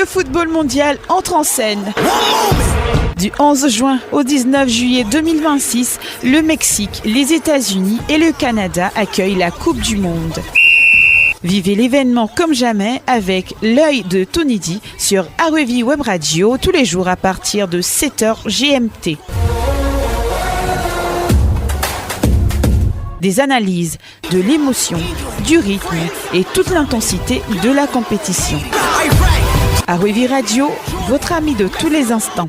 football mondial entre en scène. Du 11 juin au 19 juillet 2026, le Mexique, les États-Unis et le Canada accueillent la Coupe du Monde. Vivez l'événement comme jamais avec l'œil de Tony D sur REV Web Radio tous les jours à partir de 7h GMT. Des analyses, de l'émotion, du rythme et toute l'intensité de la compétition. REV Radio, votre ami de tous les instants.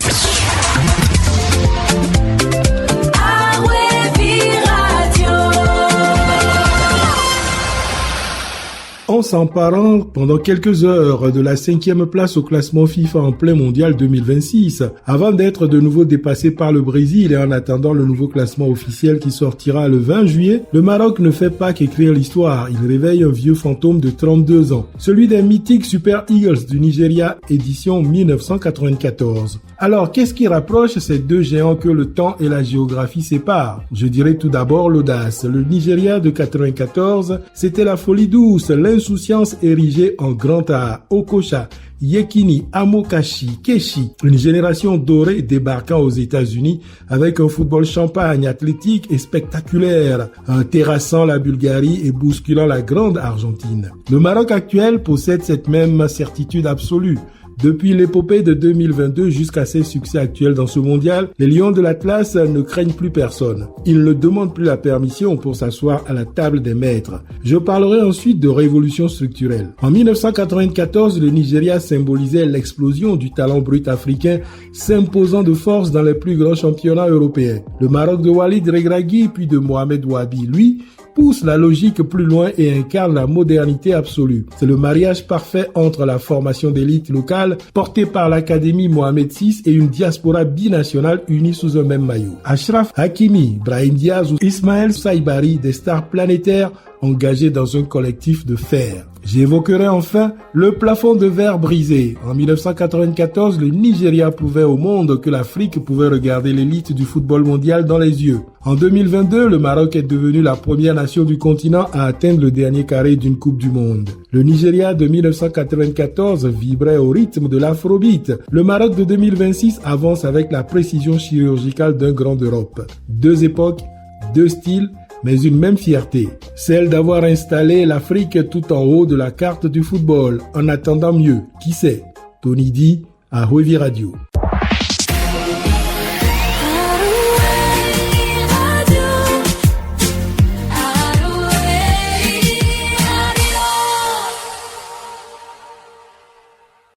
En s'emparant pendant quelques heures de la 5e place au classement FIFA en plein mondial 2026, avant d'être de nouveau dépassé par le Brésil et en attendant le nouveau classement officiel qui sortira le 20 juillet, le Maroc ne fait pas qu'écrire l'histoire, il réveille un vieux fantôme de 32 ans, celui des mythiques Super Eagles du Nigeria édition 1994. Alors, qu'est-ce qui rapproche ces deux géants que le temps et la géographie séparent? Je dirais tout d'abord l'audace. Le Nigeria de 94, c'était la folie douce, l'insouciance érigée en grand art. Okocha, Yekini, Amokachi, Keshi, une génération dorée débarquant aux États-Unis avec un football champagne, athlétique et spectaculaire, terrassant la Bulgarie et bousculant la grande Argentine. Le Maroc actuel possède cette même certitude absolue. Depuis l'épopée de 2022 jusqu'à ses succès actuels dans ce mondial, les Lions de l'Atlas ne craignent plus personne. Ils ne demandent plus la permission pour s'asseoir à la table des maîtres. Je parlerai ensuite de révolution structurelle. En 1994, le Nigeria symbolisait l'explosion du talent brut africain, s'imposant de force dans les plus grands championnats européens. Le Maroc de Walid Regragui puis de Mohamed Wahabi, lui, pousse la logique plus loin et incarne la modernité absolue. C'est le mariage parfait entre la formation d'élite locale portée par l'Académie Mohamed VI et une diaspora binationale unie sous un même maillot. Achraf Hakimi, Brahim Diaz ou Ismaël Saibari, des stars planétaires engagés dans un collectif de fer. J'évoquerai enfin le plafond de verre brisé. En 1994, le Nigeria prouvait au monde que l'Afrique pouvait regarder l'élite du football mondial dans les yeux. En 2022, le Maroc est devenu la première nation du continent à atteindre le dernier carré d'une Coupe du Monde. Le Nigeria de 1994 vibrait au rythme de l'afrobeat. Le Maroc de 2026 avance avec la précision chirurgicale d'un grand d'Europe. Deux époques, deux styles, mais une même fierté, celle d'avoir installé l'Afrique tout en haut de la carte du football. En attendant mieux, qui sait? Tony D à REV Radio.